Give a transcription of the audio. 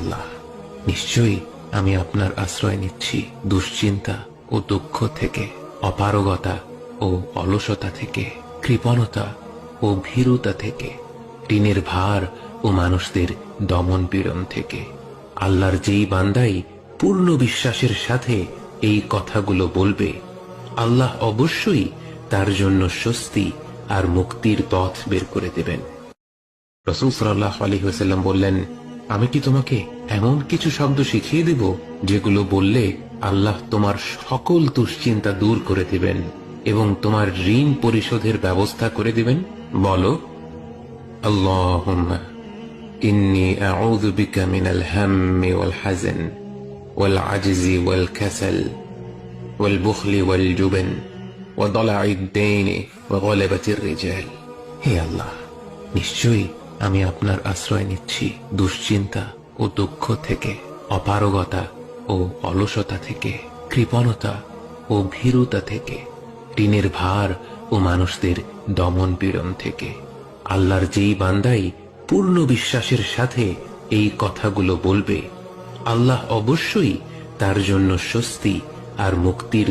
আল্লাহ, নিশ্চয়ই আমি আপনার আশ্রয় নিচ্ছি দুশ্চিন্তা ও দুঃখ থেকে, অপারগতা ও অলসতা থেকে, কৃপণতা ও ভীরুতা থেকে, ঋণের ভার ও মানুষদের দমন পীড়ন থেকে। আল্লাহর যেই বান্দাই পূর্ণ বিশ্বাসের সাথে এই কথাগুলো বলবে, আল্লাহ অবশ্যই তার জন্য স্বস্তি আর মুক্তির পথ বের করে দেবেন। রাসূল সাল্লাল্লাহু আলাইহি ওয়াসাল্লাম বললেন, আমি কি তোমাকে এমন কিছু শব্দ শিখিয়ে দেব যেগুলো বললে আল্লাহ তোমার সকল দুশ্চিন্তা দূর করে দিবেন এবং তোমার ঋণ পরিশোধের ব্যবস্থা করে দিবেন? বলো, আল্লাহুম্মা ইন্নী আউযু বিকা মিনাল হাম্মি ওয়াল হাযান ওয়াল আজজি ওয়াল কাসাল ওয়াল বুখলি ওয়াল জুবন ওয়া দালা'আদ দাইনি ওয়া গালাবাতির রিজাল। হে আল্লাহ, নিশ্চয়ই আমি আপনার আশ্রয় নিচ্ছি দুশ্চিন্তা ও দুঃখ থেকে, অপারগতা ও অলসতা থেকে, কৃপণতা ও ভীরুতা থেকে, ঋণের ভার ও মানুষদের দমন পীড়ন থেকে। আল্লাহর যেই বান্দাই পূর্ণ বিশ্বাসের সাথে এই কথাগুলো বলবে, আল্লাহ অবশ্যই তার জন্য স্বস্তি আর মুক্তির